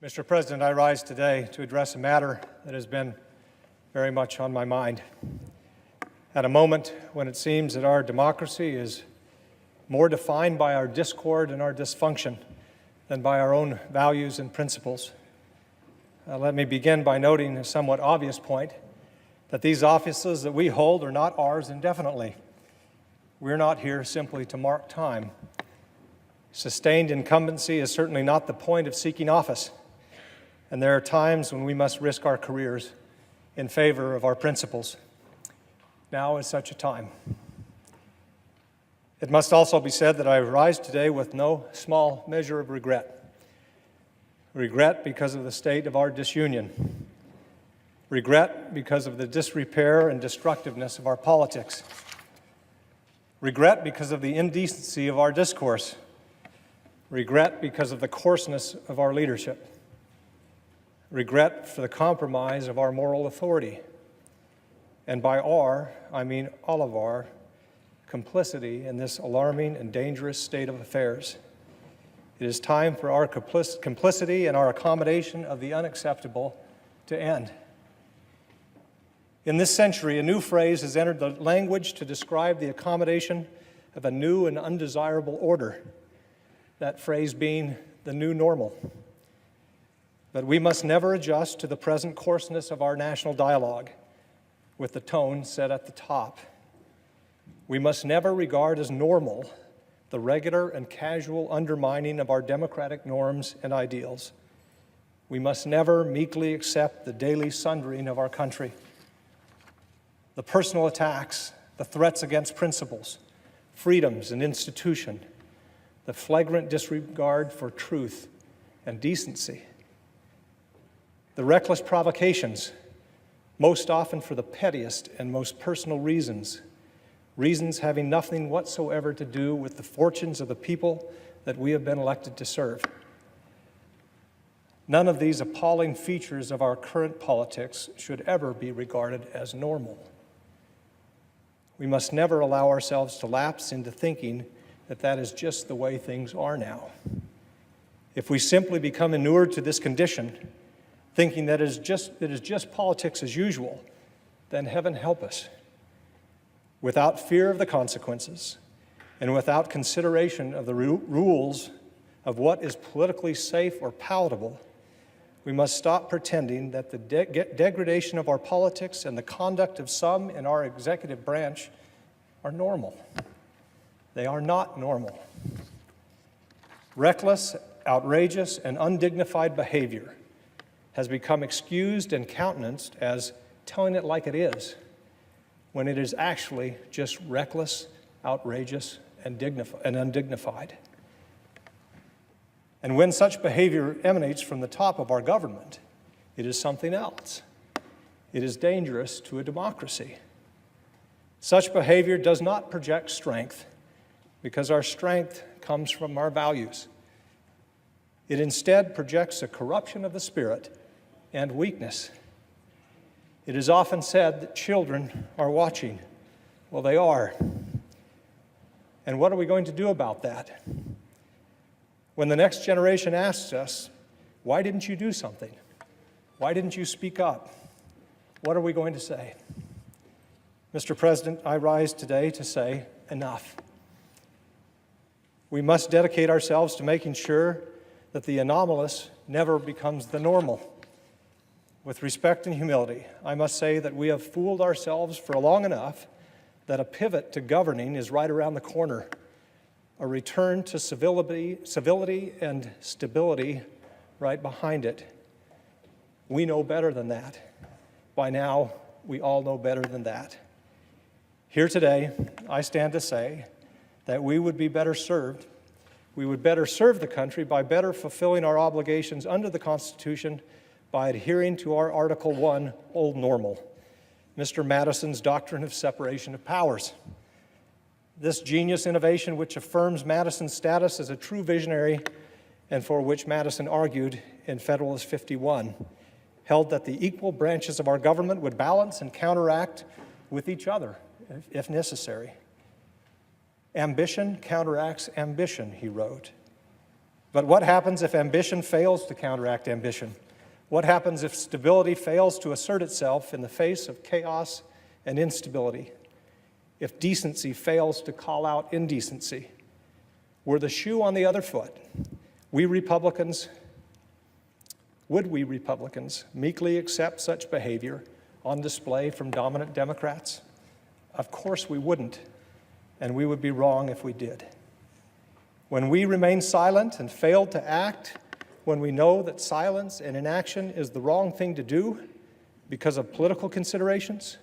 Mr. President, I rise today to address a matter that has been very much on my mind. At a moment when it seems that our democracy is more defined by our discord and our dysfunction than by our own values and principles. Let me begin by noting a somewhat obvious point, that these offices that we hold are not ours indefinitely. We're not here simply to mark time. Sustained incumbency is certainly not the point of seeking office, and there are times when we must risk our careers in favor of our principles. Now is such a time. It must also be said that I rise today with no small measure of regret. Regret because of the state of our disunion. Regret because of the disrepair and destructiveness of our politics. Regret because of the indecency of our discourse. Regret because of the coarseness of our leadership. Regret for the compromise of our moral authority. And by our, I mean all of our, complicity in this alarming and dangerous state of affairs. It is time for our complicity and our accommodation of the unacceptable to end. In this century, a new phrase has entered the language to describe the accommodation of a new and undesirable order, that phrase being the new normal. But we must never adjust to the present coarseness of our national dialogue with the tone set at the top. We must never regard as normal the regular and casual undermining of our democratic norms and ideals. We must never meekly accept the daily sundering of our country. The personal attacks, the threats against principles, freedoms and institution, the flagrant disregard for truth and decency, the reckless provocations, most often for the pettiest and most personal reasons, reasons having nothing whatsoever to do with the fortunes of the people that we have been elected to serve. None of these appalling features of our current politics should ever be regarded as normal. We must never allow ourselves to lapse into thinking that that is just the way things are now. If we simply become inured to this condition, thinking that it is just politics as usual, then heaven help us. Without fear of the consequences and without consideration of the rules of what is politically safe or palatable, we must stop pretending that the degradation of our politics and the conduct of some in our executive branch are normal. They are not normal. Reckless, outrageous, and undignified behavior has become excused and countenanced as telling it like it is, when it is actually just reckless, outrageous, and undignified. And when such behavior emanates from the top of our government, it is something else. It is dangerous to a democracy. Such behavior does not project strength, because our strength comes from our values. It instead projects a corruption of the spirit and weakness. It is often said that children are watching. Well, they are. And what are we going to do about that? When the next generation asks us, why didn't you do something? Why didn't you speak up? What are we going to say? Mr. President, I rise today to say enough. We must dedicate ourselves to making sure that the anomalous never becomes the normal. With respect and humility, I must say that we have fooled ourselves for long enough that a pivot to governing is right around the corner, a return to civility and stability right behind it. We know better than that. By now, we all know better than that. Here today, I stand to say that we would be better served. We would better serve the country by better fulfilling our obligations under the Constitution by adhering to our Article 1 old normal, Mr. Madison's doctrine of separation of powers. This genius innovation which affirms Madison's status as a true visionary and for which Madison argued in Federalist 51, held that the equal branches of our government would balance and counteract with each other if necessary. Ambition counteracts ambition, he wrote. But what happens if ambition fails to counteract ambition? What happens if stability fails to assert itself in the face of chaos and instability? If decency fails to call out indecency? Were the shoe on the other foot, would we Republicans meekly accept such behavior on display from dominant Democrats? Of course we wouldn't, and we would be wrong if we did. When we remain silent and fail to act, when we know that silence and inaction is the wrong thing to do because of political considerations,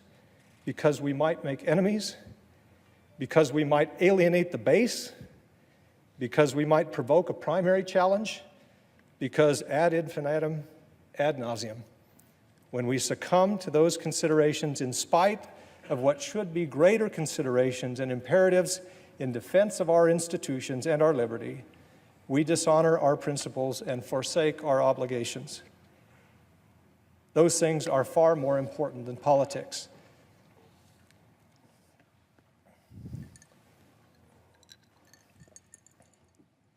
because we might make enemies, because we might alienate the base, because we might provoke a primary challenge, because ad infinitum, ad nauseum, when we succumb to those considerations in spite of what should be greater considerations and imperatives in defense of our institutions and our liberty, we dishonor our principles and forsake our obligations. Those things are far more important than politics.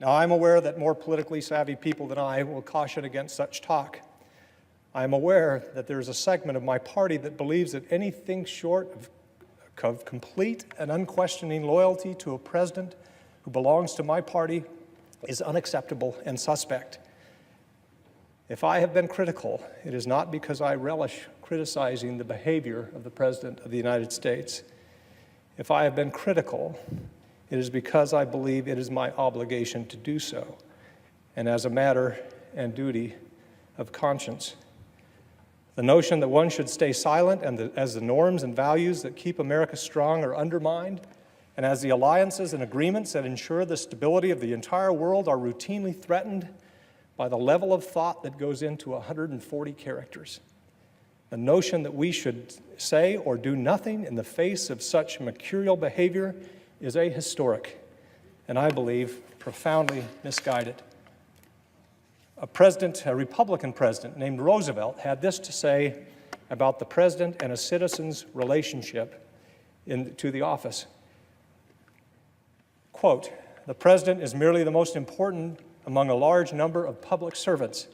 Now, I'm aware that more politically savvy people than I will caution against such talk. I'm aware that there is a segment of my party that believes that anything short of complete and unquestioning loyalty to a president who belongs to my party is unacceptable and suspect. If I have been critical, it is not because I relish criticizing the behavior of the President of the United States. If I have been critical, it is because I believe it is my obligation to do so, and as a matter and duty of conscience. The notion that one should stay silent as the norms and values that keep America strong are undermined, and as the alliances and agreements that ensure the stability of the entire world are routinely threatened by the level of thought that goes into 140 characters. The notion that we should say or do nothing in the face of such mercurial behavior is ahistoric, and I believe profoundly misguided. A Republican president named Roosevelt had this to say about the president and a citizen's relationship to the office. Quote, "The president is merely the most important among a large number of public servants.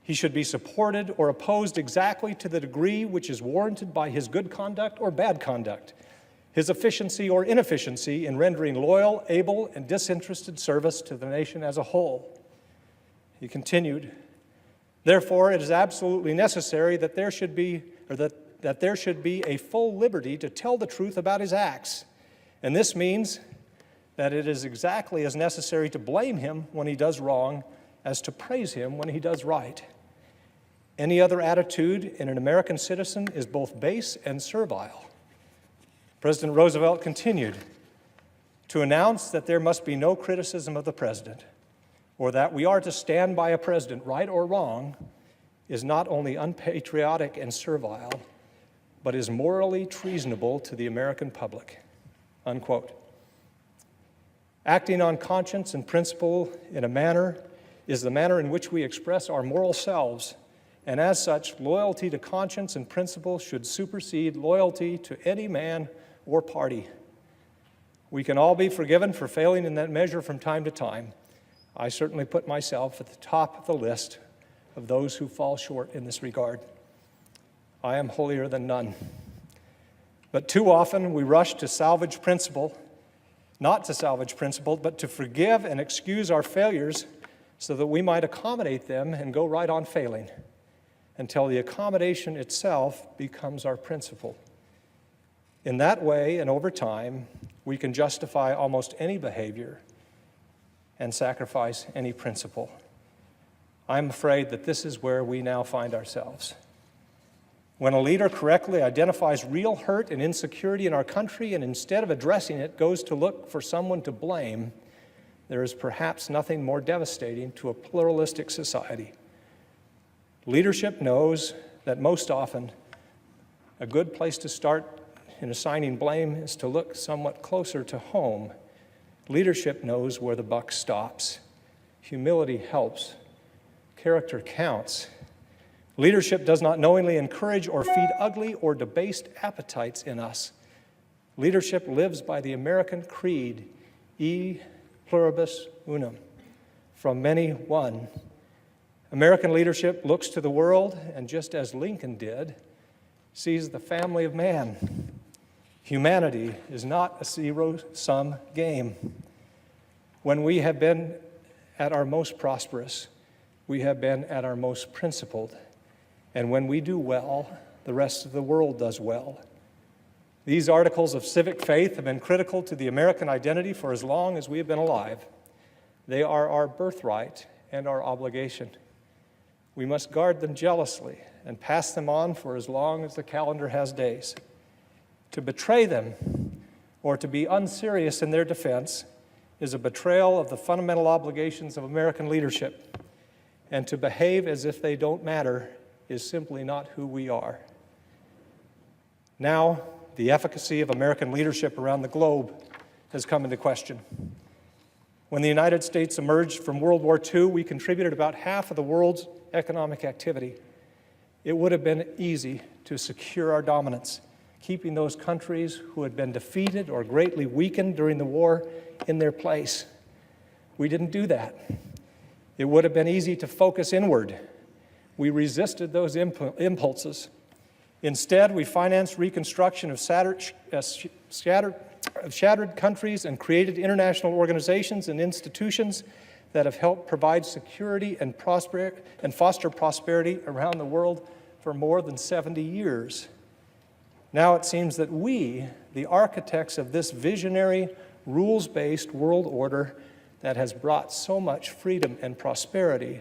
He should be supported or opposed exactly to the degree which is warranted by his good conduct or bad conduct, his efficiency or inefficiency in rendering loyal, able, and disinterested service to the nation as a whole." He continued, "Therefore, it is absolutely necessary that there should be a full liberty to tell the truth about his acts, and this means that it is exactly as necessary to blame him when he does wrong as to praise him when he does right. Any other attitude in an American citizen is both base and servile." President Roosevelt continued, "To announce that there must be no criticism of the president, or that we are to stand by a president, right or wrong, is not only unpatriotic and servile, but is morally treasonable to the American public." Unquote. Acting on conscience and principle is the manner in which we express our moral selves, and as such, loyalty to conscience and principle should supersede loyalty to any man or party. We can all be forgiven for failing in that measure from time to time. I certainly put myself at the top of the list of those who fall short in this regard. I am holier than none. But too often we rush to salvage principle, not to salvage principle, but to forgive and excuse our failures so that we might accommodate them and go right on failing until the accommodation itself becomes our principle. In that way and over time, we can justify almost any behavior and sacrifice any principle. I'm afraid that this is where we now find ourselves. When a leader correctly identifies real hurt and insecurity in our country and instead of addressing it goes to look for someone to blame, there is perhaps nothing more devastating to a pluralistic society. Leadership knows that most often a good place to start in assigning blame is to look somewhat closer to home. Leadership knows where the buck stops. Humility helps. Character counts. Leadership does not knowingly encourage or feed ugly or debased appetites in us. Leadership lives by the American creed, e pluribus unum, from many one. American leadership looks to the world and, just as Lincoln did, sees the family of man. Humanity is not a zero-sum game. When we have been at our most prosperous, we have been at our most principled. And when we do well, the rest of the world does well. These articles of civic faith have been critical to the American identity for as long as we have been alive. They are our birthright and our obligation. We must guard them jealously and pass them on for as long as the calendar has days. To betray them or to be unserious in their defense is a betrayal of the fundamental obligations of American leadership, and to behave as if they don't matter is simply not who we are. Now, the efficacy of American leadership around the globe has come into question. When the United States emerged from World War II, we contributed about half of the world's economic activity. It would have been easy to secure our dominance, keeping those countries who had been defeated or greatly weakened during the war in their place. We didn't do that. It would have been easy to focus inward. We resisted those impulses. Instead, we financed reconstruction of shattered countries and created international organizations and institutions that have helped provide security and foster prosperity around the world for more than 70 years. Now it seems that we, the architects of this visionary, rules-based world order that has brought so much freedom and prosperity,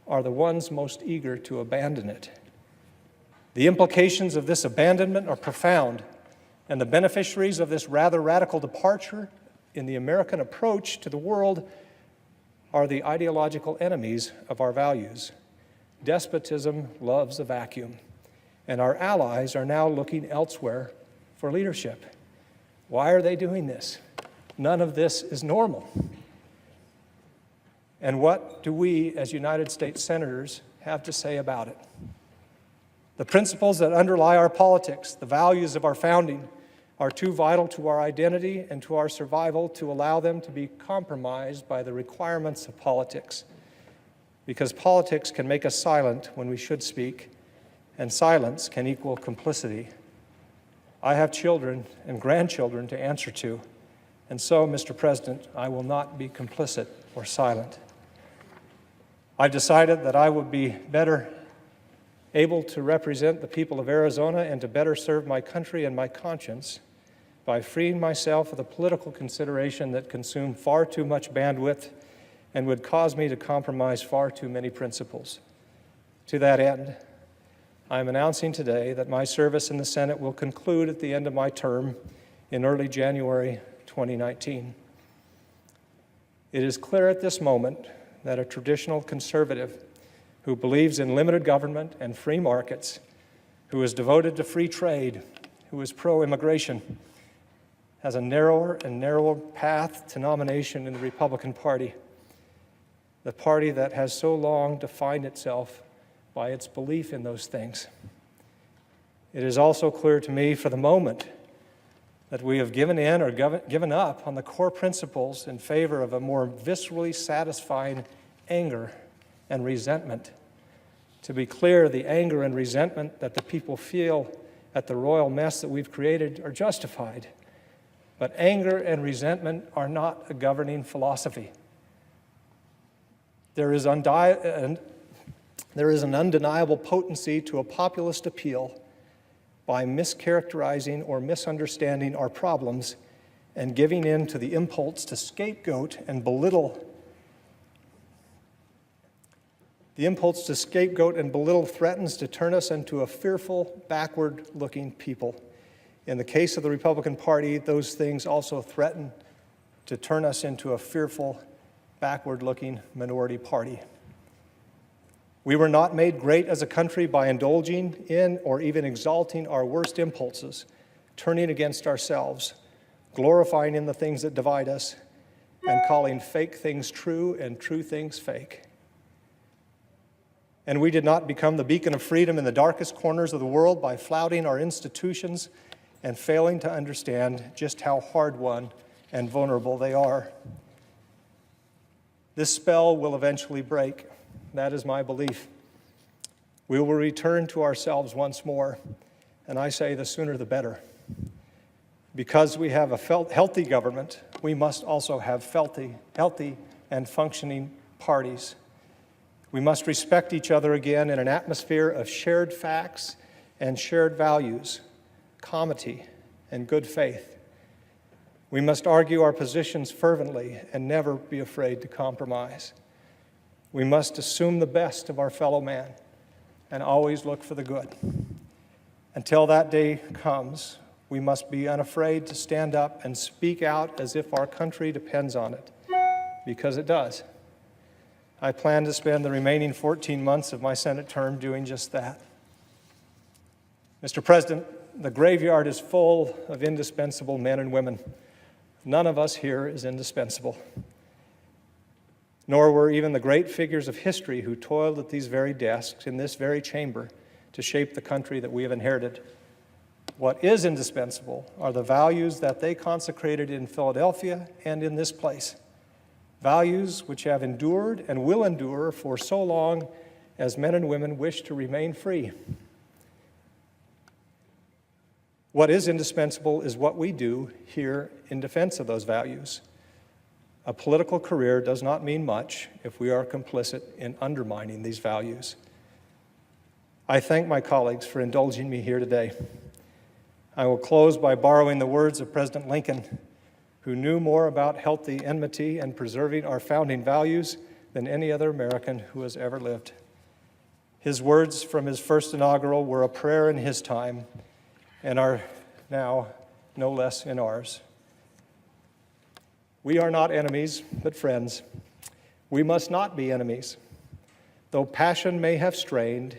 are the ones most eager to abandon it. The implications of this abandonment are profound, and the beneficiaries of this rather radical departure in the American approach to the world are the ideological enemies of our values. Despotism loves a vacuum, and our allies are now looking elsewhere for leadership. Why are they doing this? None of this is normal. And what do we, as United States senators, have to say about it? The principles that underlie our politics, the values of our founding, are too vital to our identity and to our survival to allow them to be compromised by the requirements of politics. Because politics can make us silent when we should speak, and silence can equal complicity. I have children and grandchildren to answer to, and so, Mr. President, I will not be complicit or silent. I've decided that I would be better able to represent the people of Arizona and to better serve my country and my conscience by freeing myself of the political consideration that consumed far too much bandwidth and would cause me to compromise far too many principles. To that end, I am announcing today that my service in the Senate will conclude at the end of my term in early January 2019. It is clear at this moment that a traditional conservative who believes in limited government and free markets, who is devoted to free trade, who is pro-immigration, has a narrower and narrower path to nomination in the Republican Party, the party that has so long defined itself by its belief in those things. It is also clear to me for the moment that we have given in or given up on the core principles in favor of a more viscerally satisfying anger and resentment. To be clear, the anger and resentment that the people feel at the royal mess that we've created are justified. But anger and resentment are not a governing philosophy. There is an undeniable potency to a populist appeal by mischaracterizing or misunderstanding our problems and giving in to the impulse to scapegoat and belittle. The impulse to scapegoat and belittle threatens to turn us into a fearful, backward-looking people. In the case of the Republican Party, those things also threaten to turn us into a fearful, backward-looking minority party. We were not made great as a country by indulging in or even exalting our worst impulses, turning against ourselves, glorifying in the things that divide us, and calling fake things true and true things fake. And we did not become the beacon of freedom in the darkest corners of the world by flouting our institutions and failing to understand just how hard-won and vulnerable they are. This spell will eventually break. That is my belief. We will return to ourselves once more, and I say the sooner the better. Because we have a healthy government, we must also have healthy and functioning parties. We must respect each other again in an atmosphere of shared facts and shared values, comity and good faith. We must argue our positions fervently and never be afraid to compromise. We must assume the best of our fellow man and always look for the good. Until that day comes, we must be unafraid to stand up and speak out as if our country depends on it, because it does. I plan to spend the remaining 14 months of my Senate term doing just that. Mr. President, the graveyard is full of indispensable men and women. None of us here is indispensable. Nor were even the great figures of history who toiled at these very desks in this very chamber to shape the country that we have inherited. What is indispensable are the values that they consecrated in Philadelphia and in this place. Values which have endured and will endure for so long as men and women wish to remain free. What is indispensable is what we do here in defense of those values. A political career does not mean much if we are complicit in undermining these values. I thank my colleagues for indulging me here today. I will close by borrowing the words of President Lincoln, who knew more about healthy enmity and preserving our founding values than any other American who has ever lived. His words from his first inaugural were a prayer in his time and are now no less in ours. We are not enemies, but friends. We must not be enemies. Though passion may have strained,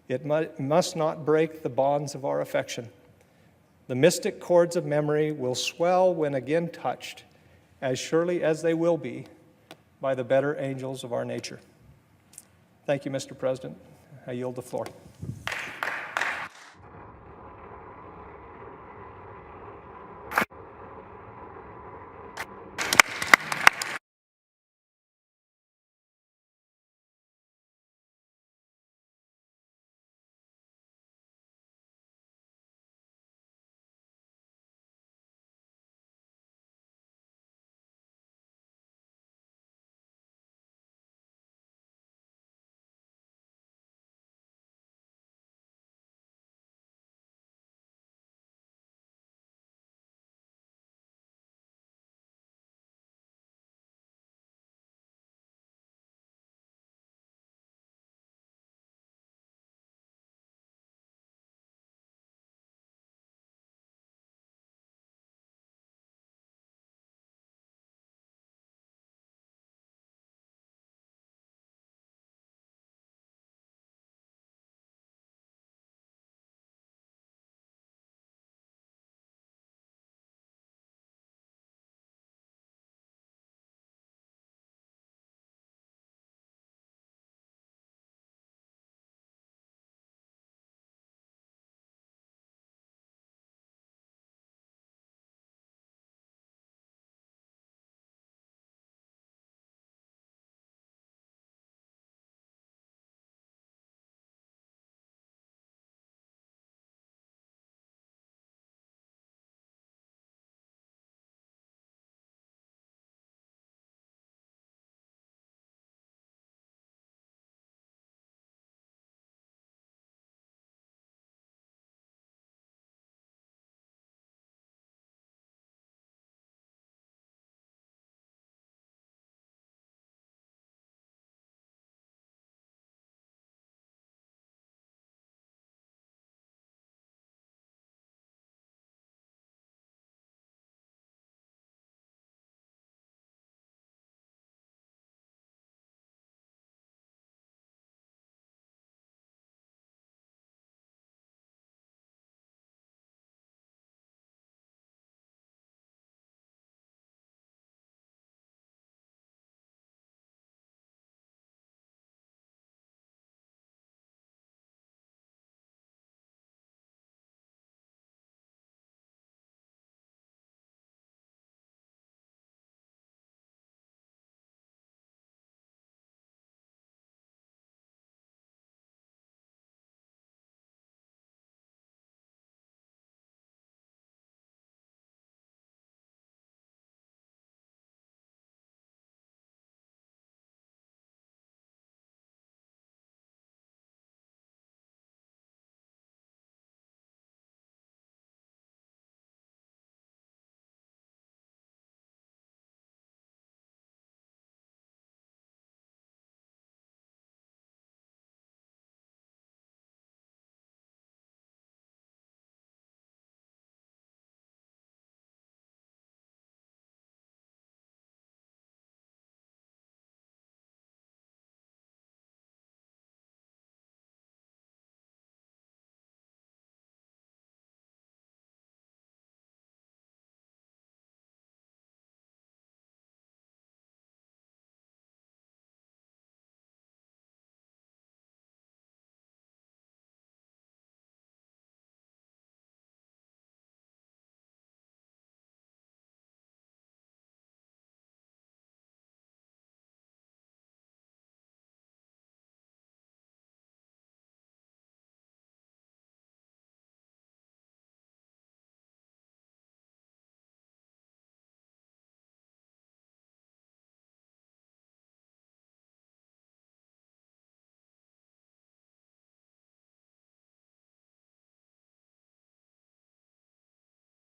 it must not break the bonds of our affection. The mystic chords of memory will swell when again touched, as surely as they will be by the better angels of our nature. Thank you, Mr. President. I yield the floor.